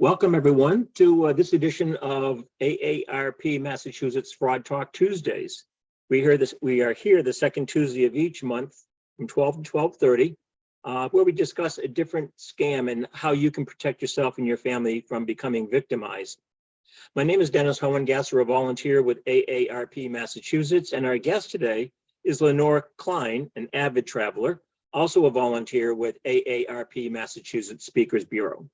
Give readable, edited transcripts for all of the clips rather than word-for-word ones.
Welcome everyone to this edition of AARP Massachusetts Fraud Talk Tuesdays. We are here the second Tuesday of each month from 12 to 12:30, where we discuss a different scam and how you can protect yourself and your family from becoming victimized. My name is Dennis Hohengasser, a volunteer with AARP Massachusetts, and our guest today is Lenore Klein, an avid traveler, also a volunteer with AARP Massachusetts Speakers Bureau.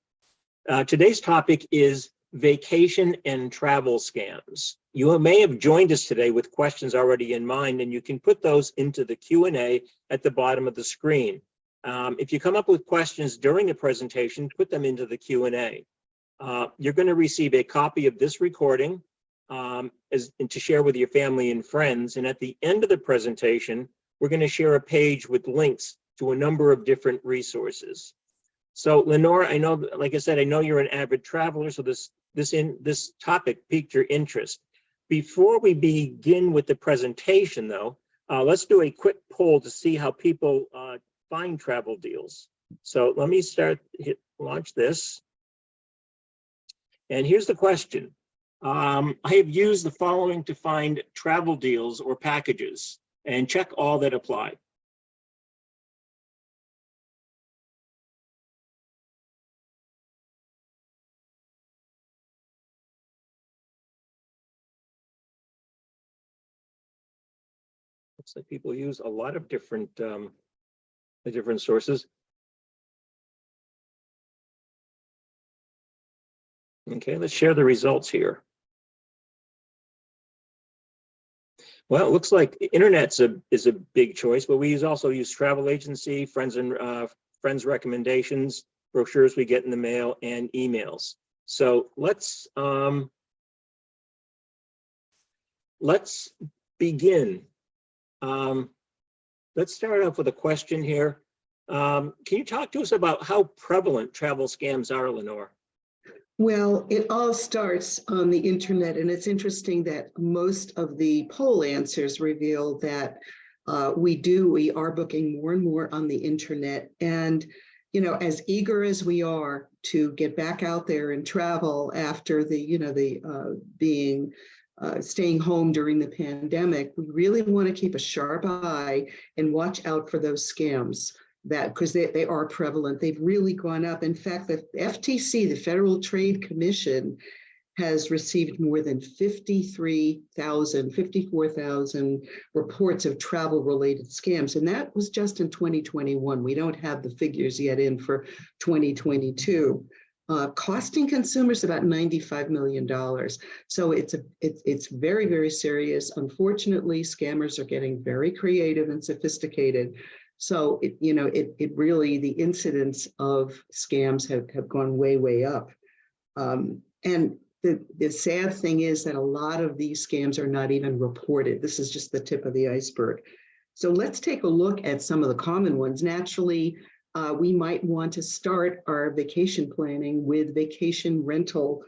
Today's topic is vacation and travel scams. You may have joined us today with questions already in mind, and you can put those into the Q&A at the bottom of the screen. If you come up with questions during the presentation, put them into the Q&A. You're going to receive a copy of this recording and to share with your family and friends. And at the end of the presentation, we're going to share a page with links to a number of different resources. So Lenore, I know, like I said, I know you're an avid traveler, so this topic piqued your interest. Before we begin with the presentation, though, let's do a quick poll to see how people find travel deals. So let me launch this. And here's the question. I have used the following to find travel deals or packages, and check all that apply. Looks like people use a lot of different sources. Okay, let's share the results here. Well, it looks like internet is a big choice, but we also use travel agency, friends recommendations, brochures we get in the mail, and emails. So let's begin. Let's start off with a question here. Can you talk to us about how prevalent travel scams are, Lenore? Well, it all starts on the internet, and it's interesting that most of the poll answers reveal that we are booking more and more on the internet. And, you know, as eager as we are to get back out there and travel after staying home during the pandemic, we really want to keep a sharp eye and watch out for those scams. Because they are prevalent. They've really gone up. In fact, the FTC, the Federal Trade Commission, has received more than 54,000 reports of travel-related scams. And that was just in 2021. We don't have the figures yet in for 2022. Costing consumers about $95 million. So it's very, very serious. Unfortunately, scammers are getting very creative and sophisticated. So, it really, the incidence of scams have gone way, way up. And the sad thing is that a lot of these scams are not even reported. This is just the tip of the iceberg. So let's take a look at some of the common ones. Naturally, we might want to start our vacation planning with vacation rental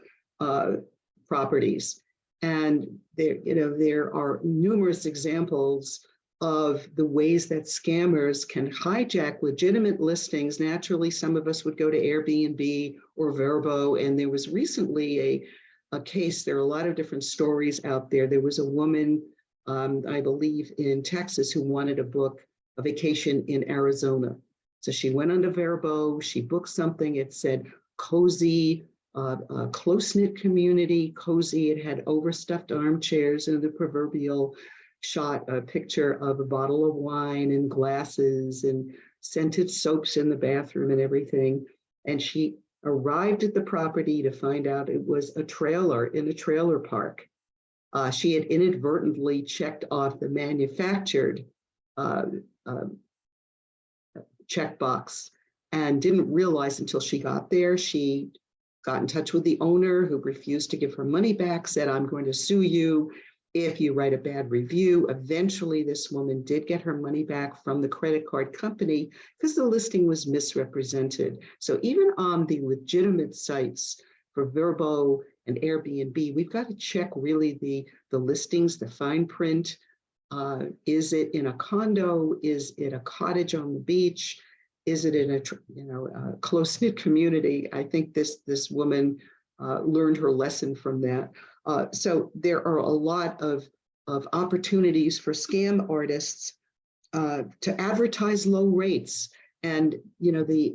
properties. And there are numerous examples of the ways that scammers can hijack legitimate listings. Naturally, some of us would go to Airbnb or Vrbo, and there was recently a case. There are a lot of different stories out there. There was a woman, I believe in Texas, who wanted to book a vacation in Arizona. So she went onto Vrbo, she booked something. It said cozy, close-knit community, cozy. It had overstuffed armchairs and the proverbial shot a picture of a bottle of wine and glasses and scented soaps in the bathroom and everything. And she arrived at the property to find out it was a trailer in a trailer park. She had inadvertently checked off the manufactured checkbox and didn't realize until she got there. She got in touch with the owner, who refused to give her money back, said, "I'm going to sue you if you write a bad review." Eventually, this woman did get her money back from the credit card company because the listing was misrepresented. So even on the legitimate sites for Vrbo and Airbnb, we've got to check really the listings, the fine print. Is it in a condo? Is it a cottage on the beach? Is it in a a close-knit community? I think this woman learned her lesson from that. So there are a lot of opportunities for scam artists to advertise low rates. And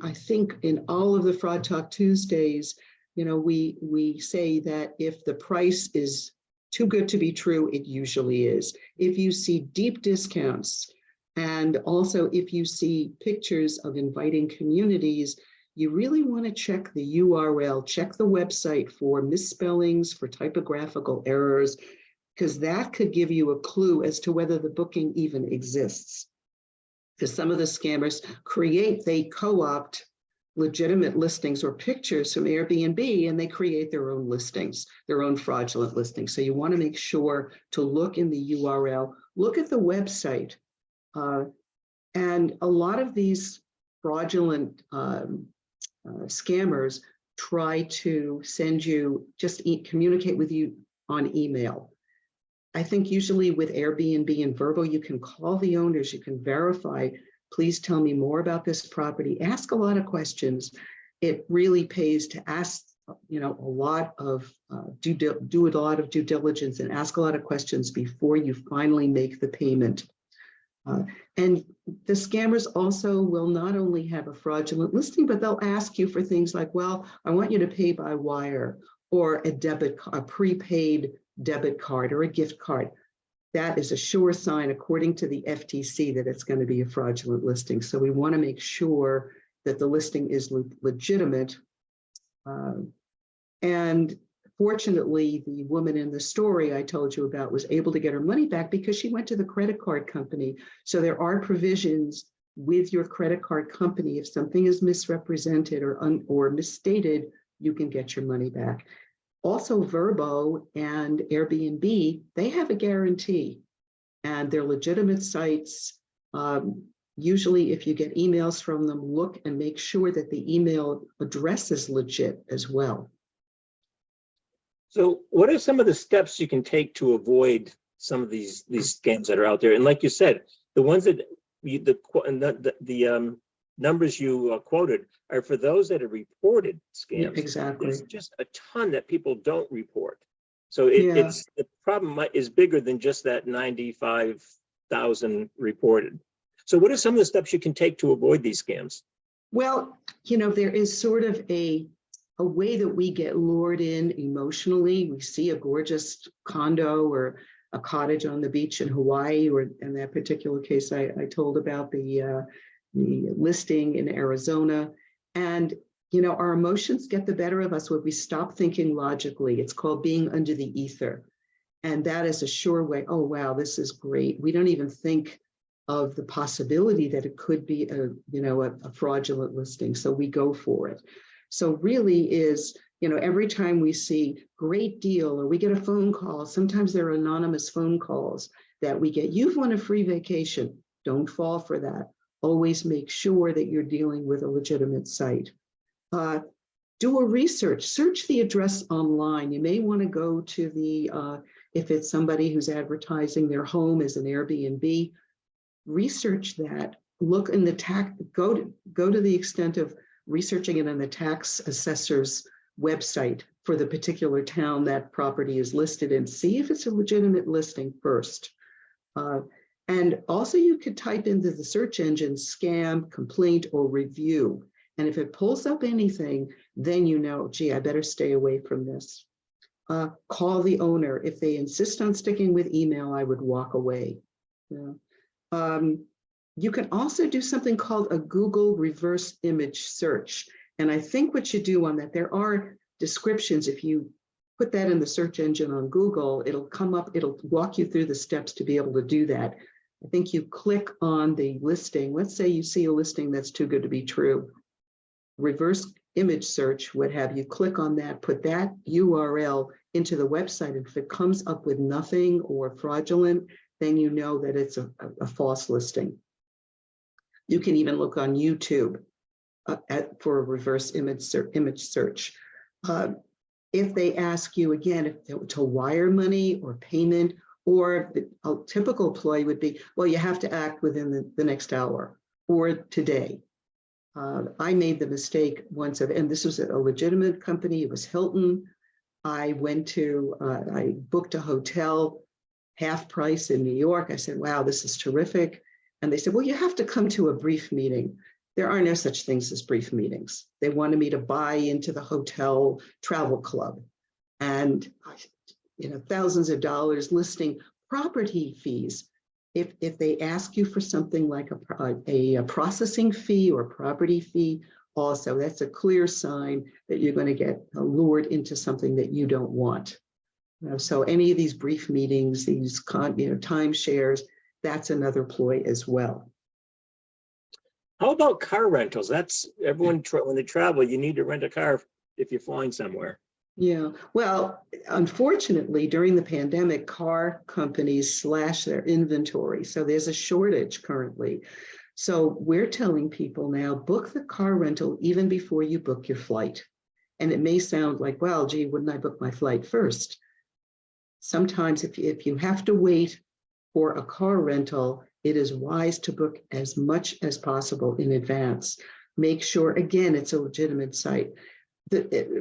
I think in all of the Fraud Talk Tuesdays, we say that if the price is too good to be true, it usually is. If you see deep discounts, and also if you see pictures of inviting communities, you really want to check the URL, check the website for misspellings, for typographical errors, because that could give you a clue as to whether the booking even exists. Because some of the scammers they co-opt legitimate listings or pictures from Airbnb, and they create their own listings, their own fraudulent listings. So you want to make sure to look in the URL, look at the website. And a lot of these fraudulent scammers try to send you, communicate with you on email. I think usually with Airbnb and Vrbo, you can call the owners, you can verify, please tell me more about this property. Ask a lot of questions. It really pays to ask, a lot of do a lot of due diligence and ask a lot of questions before you finally make the payment. And the scammers also will not only have a fraudulent listing, but they'll ask you for things like, well, I want you to pay by wire, or a prepaid debit card or a gift card. That is a sure sign, according to the FTC, that it's going to be a fraudulent listing. So we want to make sure that the listing is legitimate. And fortunately, the woman in the story I told you about was able to get her money back because she went to the credit card company. So there are provisions with your credit card company. If something is misrepresented or misstated, you can get your money back. Also, Vrbo and Airbnb, they have a guarantee, and they're legitimate sites. Usually, if you get emails from them, look and make sure that the email address is legit as well. So what are some of the steps you can take to avoid some of these scams that are out there? And like you said, the ones that the numbers you quoted are for those that are reported scams. Yeah, exactly. There's just a ton that people don't report. So it's the problem is bigger than just that 95,000 reported. So what are some of the steps you can take to avoid these scams? Well, there is sort of a way that we get lured in emotionally. We see a gorgeous condo or a cottage on the beach in Hawaii, or in that particular case I told about, the listing in Arizona. And, our emotions get the better of us when we stop thinking logically. It's called being under the ether. And that is a sure way. Oh, wow, this is great. We don't even think of the possibility that it could be a fraudulent listing. So we go for it. So really is, every time we see great deal, or we get a phone call, sometimes there are anonymous phone calls that we get, you've won a free vacation. Don't fall for that. Always make sure that you're dealing with a legitimate site. Do a research, search the address online. You may want to go to the, if it's somebody who's advertising their home as an Airbnb, research that, look in the tax, go to the extent of researching it on the tax assessor's website for the particular town that property is listed in. See if it's a legitimate listing first. And also you could type into the search engine scam, complaint, or review. And if it pulls up anything, then gee, I better stay away from this. Call the owner. If they insist on sticking with email, I would walk away. You can also do something called a Google reverse image search. And I think what you do on that, there are descriptions. If you put that in the search engine on Google, it'll come up, it'll walk you through the steps to be able to do that. I think you click on the listing. Let's say you see a listing that's too good to be true. Reverse image search would have you click on that, put that URL into the website. And if it comes up with nothing or fraudulent, then you know that it's a false listing. You can even look on YouTube for a reverse image search. If they ask you again to wire money or payment, or a typical ploy would be, well, you have to act within the next hour or today. I made the mistake once of, and this was a legitimate company, it was Hilton. I booked a hotel half price in New York. I said, wow, this is terrific. And they said, well, you have to come to a brief meeting. There are no such things as brief meetings. They wanted me to buy into the hotel travel club and, thousands of dollars listing property fees. If they ask you for something like a processing fee or property fee, also, that's a clear sign that you're going to get lured into something that you don't want. So any of these brief meetings, these timeshares, that's another ploy as well. How about car rentals? That's everyone, when they travel, you need to rent a car if you're flying somewhere. Yeah, well, unfortunately, during the pandemic, car companies slashed their inventory. So there's a shortage currently. So we're telling people now, book the car rental even before you book your flight. And it may sound like, well, gee, wouldn't I book my flight first? Sometimes if you have to wait for a car rental, it is wise to book as much as possible in advance. Make sure, again, it's a legitimate site.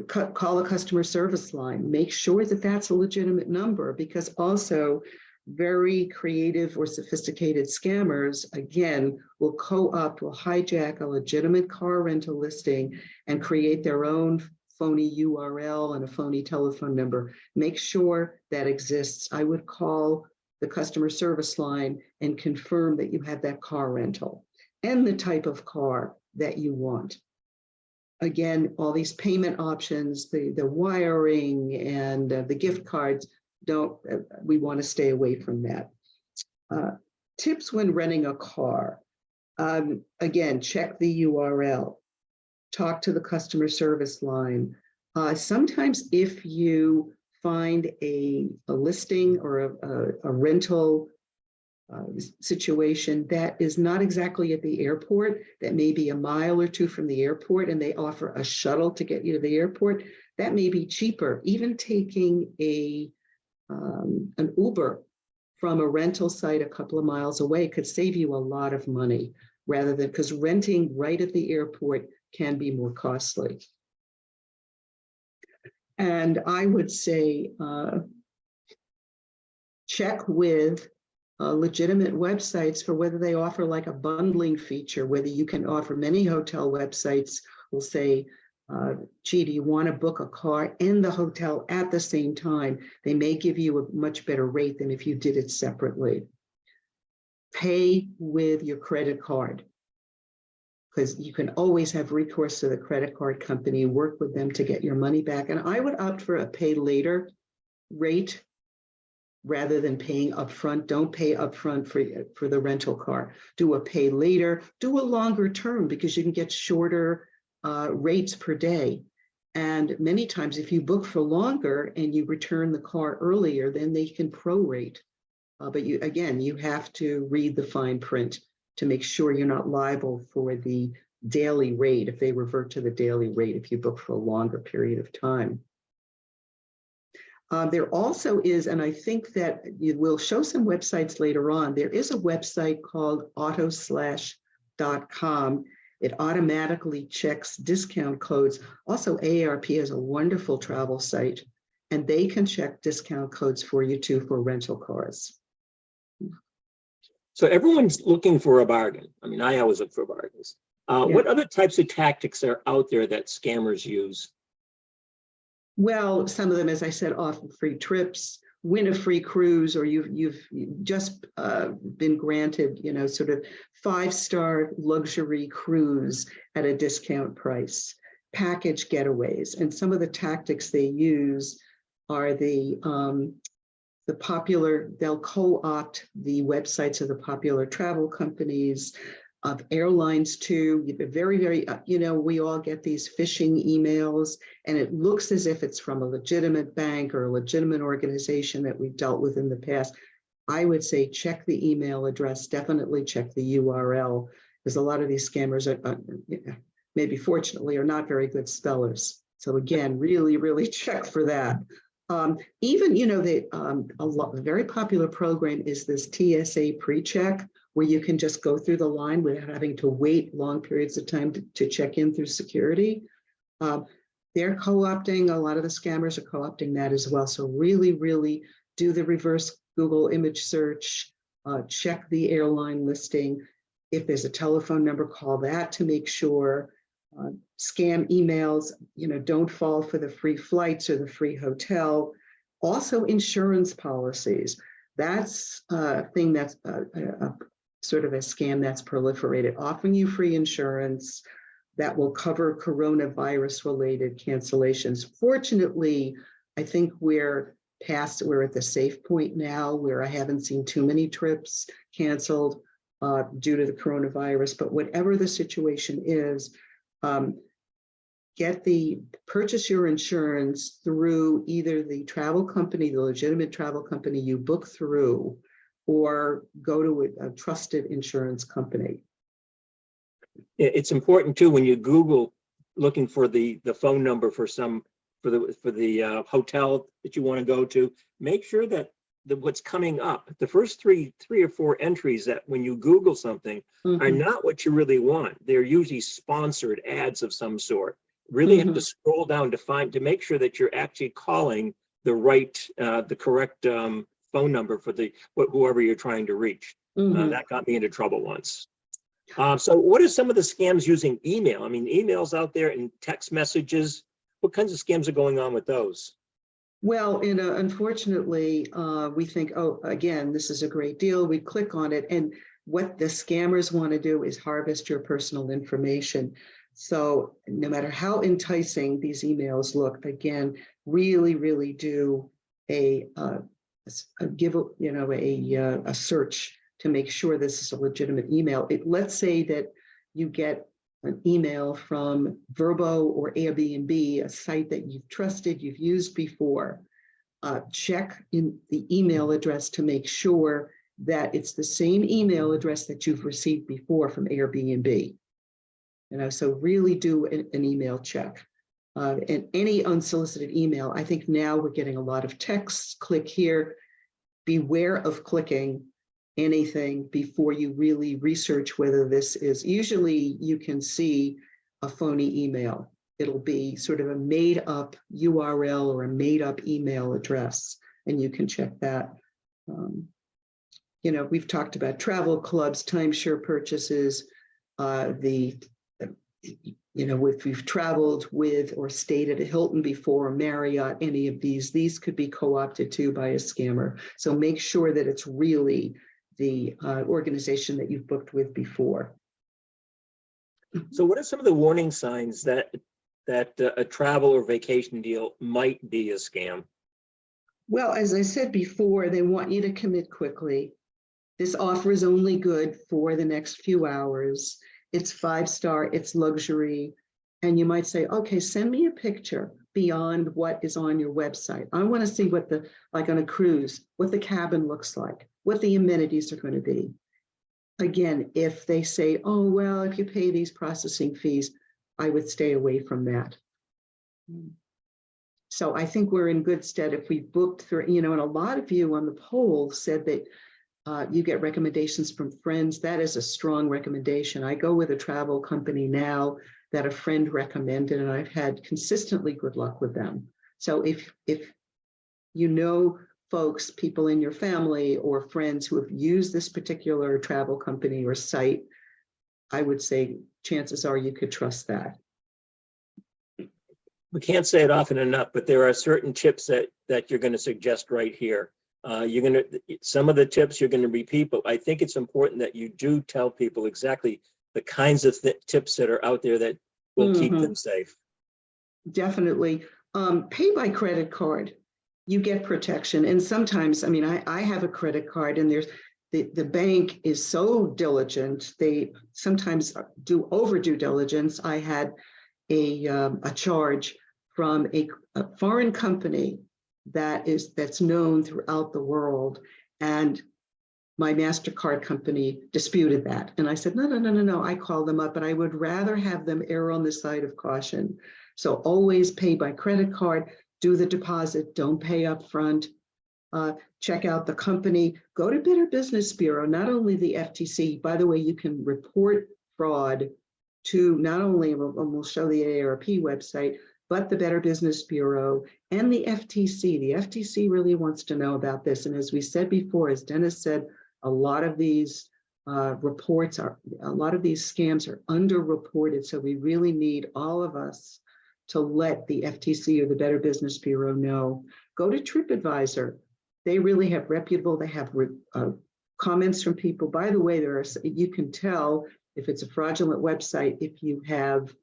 Call a customer service line. Make sure that that's a legitimate number, because also very creative or sophisticated scammers, again, will will hijack a legitimate car rental listing and create their own phony URL and a phony telephone number. Make sure that exists. I would call the customer service line and confirm that you have that car rental and the type of car that you want. Again, all these payment options, the wiring and the gift cards, we want to stay away from that. Tips when renting a car. Again, check the URL, talk to the customer service line. Sometimes if you find a listing or a rental situation that is not exactly at the airport, that may be a mile or two from the airport, and they offer a shuttle to get you to the airport, that may be cheaper. Even taking an Uber from a rental site a couple of miles away could save you a lot of money, rather than, because renting right at the airport can be more costly. And I would say check with legitimate websites for whether they offer like a bundling feature, whether you can offer. Many hotel websites will say, gee, do you want to book a car in the hotel at the same time? They may give you a much better rate than if you did it separately. Pay with your credit card, because you can always have recourse to the credit card company, work with them to get your money back. And I would opt for a pay later rate rather than paying upfront. Don't pay upfront for the rental car. Do a pay later, do a longer term, because you can get shorter rates per day. And many times if you book for longer and you return the car earlier, then they can prorate. But you have to read the fine print to make sure you're not liable for the daily rate if they revert to the daily rate if you book for a longer period of time. There also is, and I think that you will show some websites later on, there is a website called autoslash.com. It automatically checks discount codes. Also, AARP is a wonderful travel site, and they can check discount codes for you too for rental cars. So everyone's looking for a bargain. I mean, I always look for bargains. Yeah. What other types of tactics are out there that scammers use? Well, some of them, as I said, offer free trips, win a free cruise, or you've just been granted, sort of 5-star luxury cruise at a discount price, package getaways. And some of the tactics they use are the popular, they'll co-opt the websites of the popular travel companies, of airlines too. Very, very, we all get these phishing emails, and it looks as if it's from a legitimate bank or a legitimate organization that we've dealt with in the past. I would say check the email address, definitely check the URL, because a lot of these scammers are, maybe fortunately, are not very good spellers. So again, really, really check for that. Even, a very popular program is this TSA PreCheck, where you can just go through the line without having to wait long periods of time to check in through security. They're co-opting, a lot of the scammers are co-opting that as well. So really, really do the reverse Google image search, check the airline listing. If there's a telephone number, call that to make sure. Scam emails, don't fall for the free flights or the free hotel. Also insurance policies. That's a thing that's a sort of a scam that's proliferated, offering you free insurance that will cover coronavirus related cancellations. Fortunately, I think we're at the safe point now where I haven't seen too many trips canceled due to the coronavirus, but whatever the situation is, purchase your insurance through either the travel company, the legitimate travel company you book through, or go to a trusted insurance company. It's important too, when you Google looking for the phone number for the hotel that you want to go to, make sure that what's coming up, the first three or four entries that when you Google something are not what you really want. They're usually sponsored ads of some sort. Really have to scroll down to make sure that you're actually calling the correct phone number for whoever you're trying to reach. That got me into trouble once. So what are some of the scams using email? I mean, emails out there and text messages. What kinds of scams are going on with those? Well, unfortunately, we think, oh, again, this is a great deal. We click on it, and what the scammers want to do is harvest your personal information. So no matter how enticing these emails look, again, really, really do a search to make sure this is a legitimate email. Let's say that you get an email from Vrbo or Airbnb, a site that you've trusted, you've used before. Check in the email address to make sure that it's the same email address that you've received before from Airbnb. So really do an email check. And any unsolicited email, I think now we're getting a lot of texts, click here. Beware of clicking anything before you really research whether this is, usually you can see a phony email. It'll be sort of a made up URL or a made up email address, and you can check that. We've talked about travel clubs, timeshare purchases, if we've traveled with or stayed at a Hilton before, Marriott, any of these could be co-opted too by a scammer. So make sure that it's really the organization that you've booked with before. So what are some of the warning signs that a travel or vacation deal might be a scam? Well, as I said before, they want you to commit quickly. This offer is only good for the next few hours. It's 5-star, it's luxury. And you might say, okay, send me a picture beyond what is on your website. I want to see what like on a cruise, what the cabin looks like, what the amenities are going to be. Again, if they say, oh, well, if you pay these processing fees, I would stay away from that. So I think we're in good stead if we booked through, and a lot of you on the poll said that you get recommendations from friends. That is a strong recommendation. I go with a travel company now that a friend recommended, and I've had consistently good luck with them. So if folks, people in your family or friends who have used this particular travel company or site, I would say chances are you could trust that. We can't say it often enough, but there are certain tips that you're going to suggest right here. Some of the tips you're going to repeat, but I think it's important that you do tell people exactly the kinds of tips that are out there that will keep them safe. Definitely. Pay by credit card. You get protection. And sometimes, I have a credit card, and there's the bank is so diligent. They sometimes do over due diligence. I had a charge from a foreign company that's known throughout the world, and my MasterCard company disputed that. And I said, no. I called them up, but I would rather have them err on the side of caution. So always pay by credit card, do the deposit, don't pay up front. check out the company, go to Better Business Bureau, not only the FTC. By the way, you can report fraud to not only, and we'll show the AARP website, but the Better Business Bureau and the FTC. The FTC really wants to know about this. And as we said before, as Dennis said, a lot of these scams are underreported. So we really need all of us to let the FTC or the Better Business Bureau know. Go to TripAdvisor. They really have reputable, they have comments from people. By the way, you can tell if it's a fraudulent website, if you have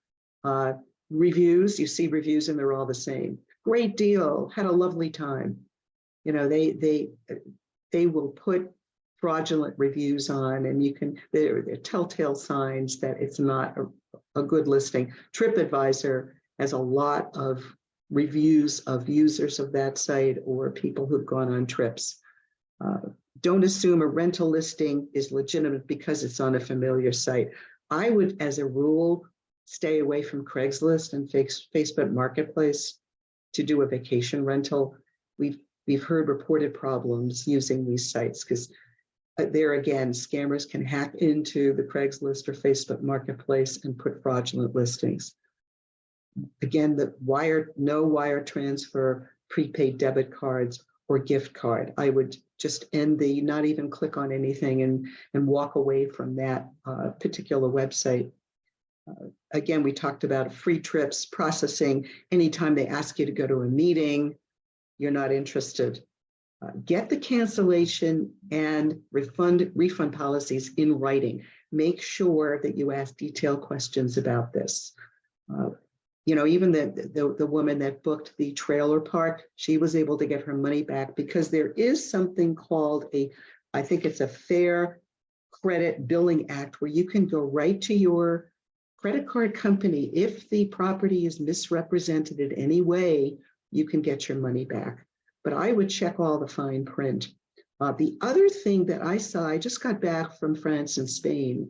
reviews, you see reviews and they're all the same. Great deal, had a lovely time. You know, they will put fraudulent reviews on, and you can, they're telltale signs that it's not a good listing. TripAdvisor has a lot of reviews of users of that site or people who've gone on trips. Don't assume a rental listing is legitimate because it's on a familiar site. I would, as a rule, stay away from Craigslist and Facebook Marketplace to do a vacation rental. We've heard reported problems using these sites because there again, scammers can hack into the Craigslist or Facebook Marketplace and put fraudulent listings. Again, no wire transfer, prepaid debit cards, or gift card. I would just not even click on anything and walk away from that particular website. Again, we talked about free trips, processing. Anytime they ask you to go to a meeting, you're not interested. Get the cancellation and refund policies in writing. Make sure that you ask detailed questions about this. You know, even the woman that booked the trailer park, she was able to get her money back because there is something called I think it's a Fair Credit Billing Act, where you can go right to your credit card company. If the property is misrepresented in any way, you can get your money back. But I would check all the fine print. The other thing that I saw, I just got back from France and Spain,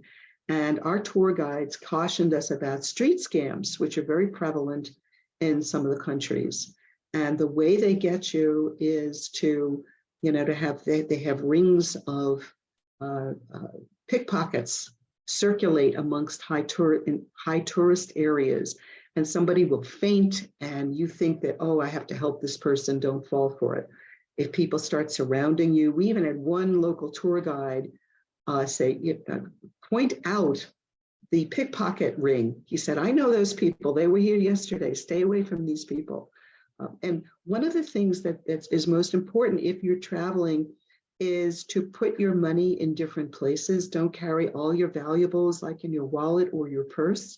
and our tour guides cautioned us about street scams, which are very prevalent in some of the countries. And the way they get you is to have, they have rings of pickpockets circulate amongst high tourist areas. And somebody will faint and you think that, oh, I have to help this person, don't fall for it. If people start surrounding you, we even had one local tour guide say, point out the pickpocket ring. He said, I know those people. They were here yesterday. Stay away from these people. And one of the things that is most important if you're traveling is to put your money in different places. Don't carry all your valuables like in your wallet or your purse.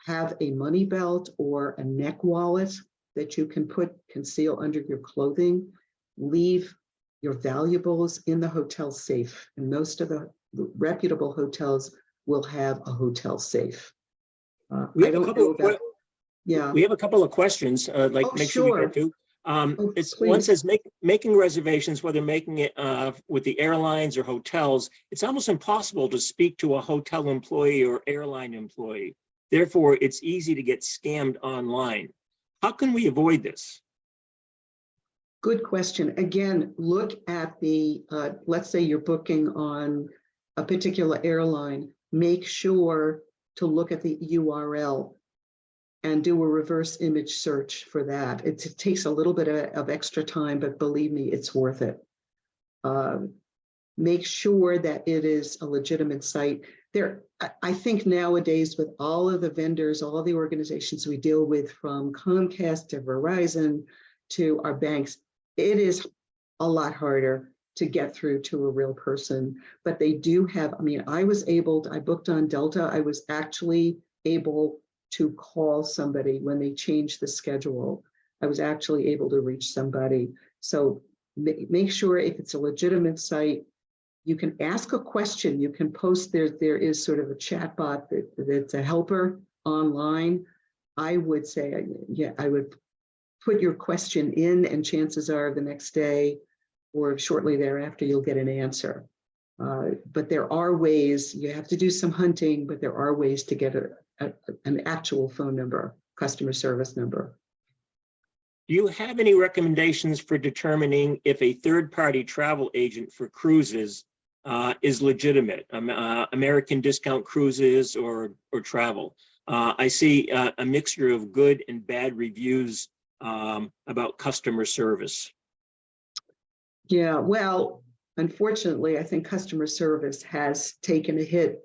Have a money belt or a neck wallet that you can conceal under your clothing. Leave your valuables in the hotel safe. And most of the reputable hotels will have a hotel safe. We have a couple of questions. Make sure we get to. One says making reservations, whether making it with the airlines or hotels, it's almost impossible to speak to a hotel employee or airline employee. Therefore, it's easy to get scammed online. How can we avoid this? Good question. Again, look at let's say you're booking on a particular airline, make sure to look at the URL and do a reverse image search for that. It takes a little bit of extra time, but believe me, it's worth it. Make sure that it is a legitimate site. I think nowadays with all of the vendors, all the organizations we deal with, from Comcast to Verizon to our banks, it is a lot harder to get through to a real person, but they do have, I booked on Delta. I was actually able to call somebody when they changed the schedule. I was actually able to reach somebody. So make sure if it's a legitimate site, you can ask a question. You can post there is sort of a chat bot that's a helper online. I would say, I would put your question in, and chances are the next day or shortly thereafter, you'll get an answer. But there are ways, you have to do some hunting, but there are ways to get an actual phone number, customer service number. Do you have any recommendations for determining if a third-party travel agent for cruises is legitimate, American Discount Cruises or travel? I see a mixture of good and bad reviews about customer service. Yeah, well, unfortunately, I think customer service has taken a hit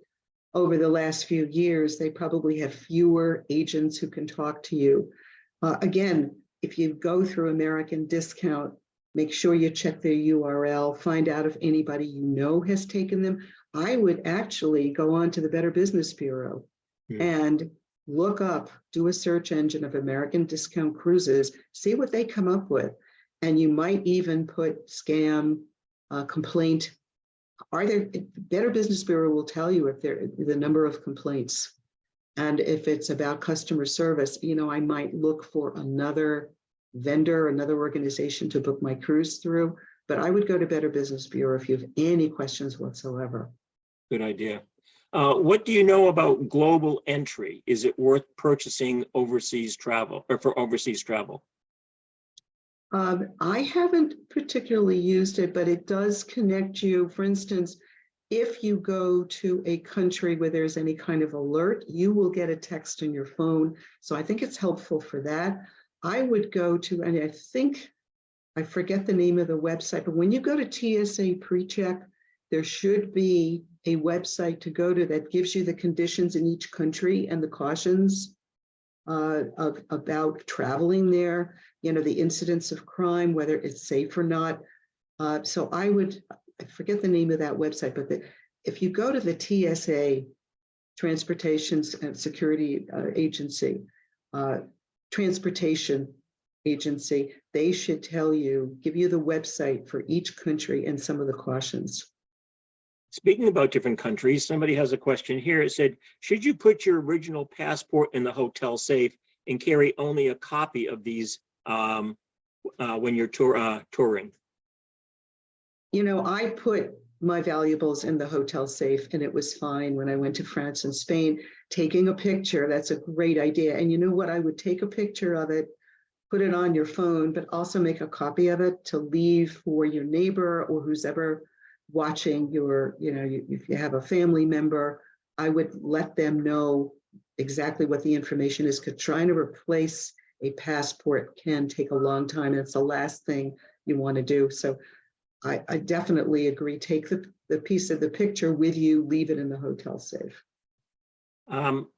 over the last few years. They probably have fewer agents who can talk to you. Again, if you go through American Discount, make sure you check their URL, find out if anybody you know has taken them. I would actually go on to the Better Business Bureau and look up, do a search engine of American Discount Cruises, see what they come up with. And you might even put scam, complaint. Better Business Bureau will tell you if the number of complaints. And if it's about customer service, I might look for another vendor, another organization to book my cruise through. But I would go to Better Business Bureau if you have any questions whatsoever. Good idea. What do you know about global entry? Is it worth purchasing overseas travel or for overseas travel? I haven't particularly used it, but it does connect you. For instance, if you go to a country where there's any kind of alert, you will get a text on your phone. So I think it's helpful for that. I would go to, and I forget the name of the website, but when you go to TSA PreCheck, there should be a website to go to that gives you the conditions in each country and the cautions about traveling there, the incidence of crime, whether it's safe or not. So I forget the name of that website, but if you go to the TSA, Transportation and Security Agency, Transportation Agency, they should give you the website for each country and some of the cautions. Speaking about different countries, somebody has a question here. It said, should you put your original passport in the hotel safe and carry only a copy of these when you're touring? I put my valuables in the hotel safe and it was fine when I went to France and Spain. Taking a picture, that's a great idea. And you know what? I would take a picture of it, put it on your phone, but also make a copy of it to leave for your neighbor or who's ever watching if you have a family member. I would let them know exactly what the information is, because trying to replace a passport can take a long time. And it's the last thing you want to do. So I definitely agree. Take the piece of the picture with you, leave it in the hotel safe. I'll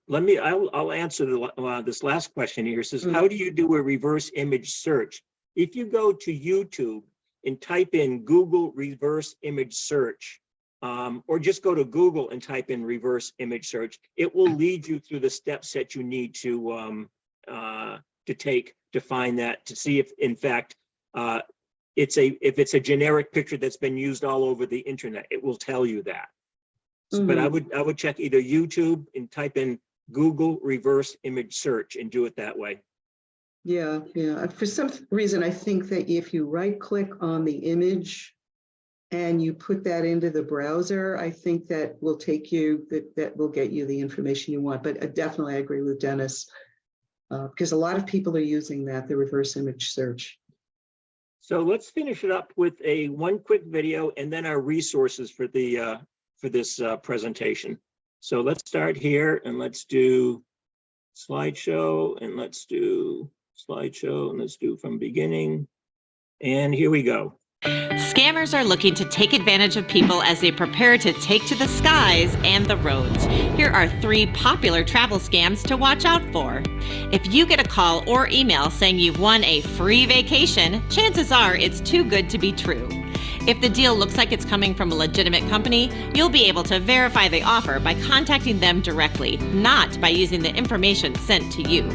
answer this last question here. It says, how do you do a reverse image search? If you go to YouTube and type in Google reverse image search, or just go to Google and type in reverse image search, it will lead you through the steps that you need to take to find that, to see if in fact if it's a generic picture that's been used all over the internet, it will tell you that. But I would check either YouTube and type in Google reverse image search and do it that way. Yeah. For some reason, I think that if you right click on the image and you put that into the browser, I think that will take you, that will get you the information you want. But definitely I agree with Dennis, because a lot of people are using the reverse image search. So let's finish it up with one quick video and then our resources for this presentation. So let's start here and let's do slideshow and let's do slideshow and let's do from beginning. And here we go. Scammers are looking to take advantage of people as they prepare to take to the skies and the roads. Here are 3 popular travel scams to watch out for. If you get a call or email saying you've won a free vacation, chances are it's too good to be true. If the deal looks like it's coming from a legitimate company, you'll be able to verify the offer by contacting them directly, not by using the information sent to you.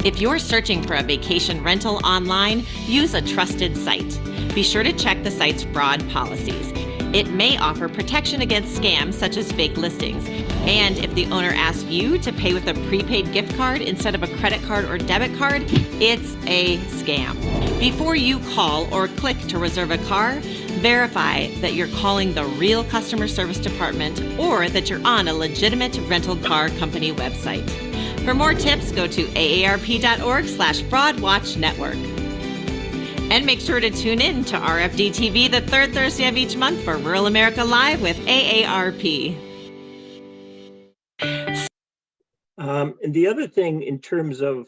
If you're searching for a vacation rental online, use a trusted site. Be sure to check the site's fraud policies. It may offer protection against scams such as fake listings. And if the owner asks you to pay with a prepaid gift card instead of a credit card or debit card, it's a scam. Before you call or click to reserve a car, verify that you're calling the real customer service department or that you're on a legitimate rental car company website. For more tips, go to aarp.org/fraudwatchnetwork. And make sure to tune in to RFD TV the third Thursday of each month for Rural America Live with AARP. And the other thing in terms of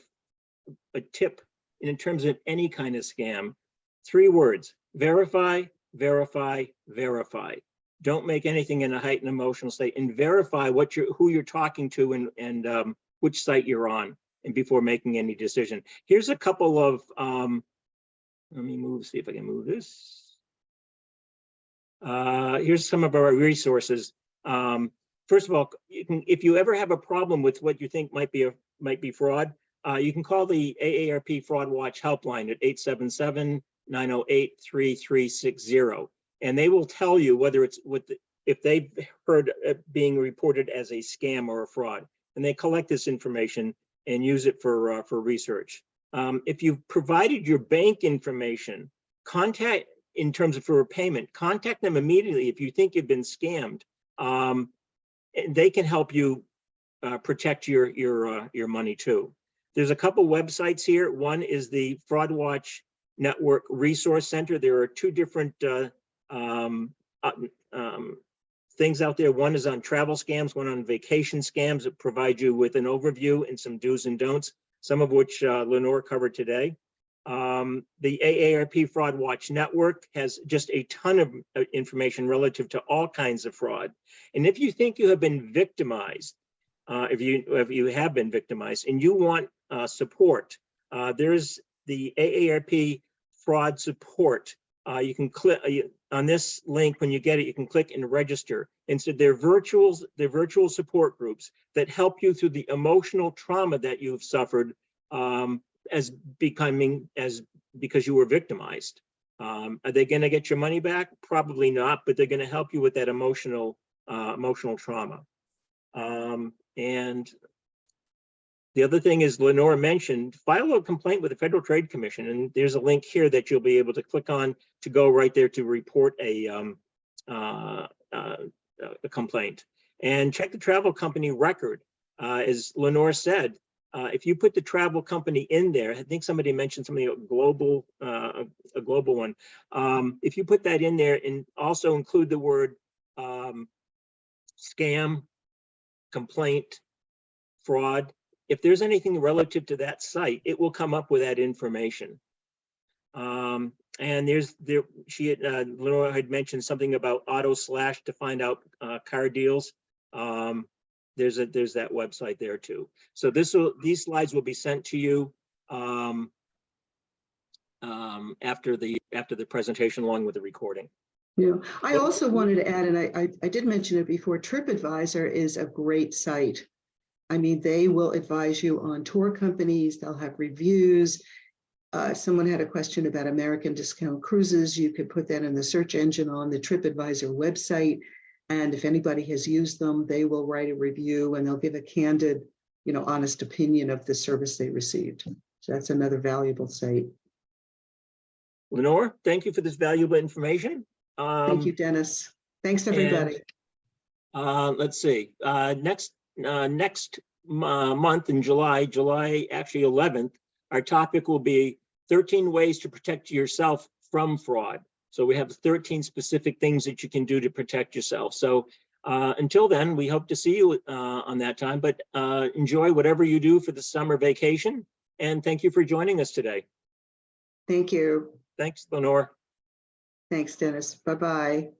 a tip, in terms of any kind of scam, 3 words: verify, verify, verify. Don't make anything in a heightened emotional state, and verify who you're talking to and which site you're on, and before making any decision. Here's a couple of, let me see if I can move this. Here's some of our resources. First of all, if you ever have a problem with what you think might be fraud, you can call the AARP Fraud Watch helpline at 877-908-3360, and they will tell you whether it's if they've heard it being reported as a scam or a fraud, and they collect this information and use it for research. If you've provided your bank information, in terms of for a payment, contact them immediately if you think you've been scammed. And they can help you protect your money too. There's a couple websites here. One is the Fraud Watch Network Resource Center. There are 2 different things out there. One is on travel scams, one on vacation scams that provide you with an overview and some do's and don'ts, some of which Lenore covered today. The AARP Fraud Watch Network has just a ton of information relative to all kinds of fraud. And if you think you have been victimized, if you have been victimized and you want support, there's the AARP Fraud Support. You can click on this link when you get it. You can click and register. And so they're virtual support groups that help you through the emotional trauma that you've suffered because you were victimized. Are they going to get your money back? Probably not, but they're going to help you with that emotional trauma. And the other thing is, Lenore mentioned, file a complaint with the Federal Trade Commission, and there's a link here that you'll be able to click on to go right there to report a complaint. And check the travel company record. As Lenore said, if you put the travel company in there, I think somebody mentioned something a global one. If you put that in there and also include the word scam, complaint, fraud, if there's anything relative to that site, it will come up with that information. And Lenore had mentioned something about auto slash to find out car deals. There's that website there too. So these slides will be sent to you after the presentation, along with the recording. Yeah, I also wanted to add, and I did mention it before, TripAdvisor is a great site. I mean, they will advise you on tour companies. They'll have reviews. Someone had a question about American Discount Cruises. You could put that in the search engine on the TripAdvisor website. And if anybody has used them, they will write a review and they'll give a candid, honest opinion of the service they received. So that's another valuable site. Lenore, thank you for this valuable information. Thank you, Dennis. Thanks, everybody. Let's see. Next month in July actually 11th, our topic will be 13 ways to protect yourself from fraud. So we have 13 specific things that you can do to protect yourself. So until then, we hope to see you on that time, but enjoy whatever you do for the summer vacation. And thank you for joining us today. Thank you. Thanks, Lenore. Thanks, Dennis. Bye-bye.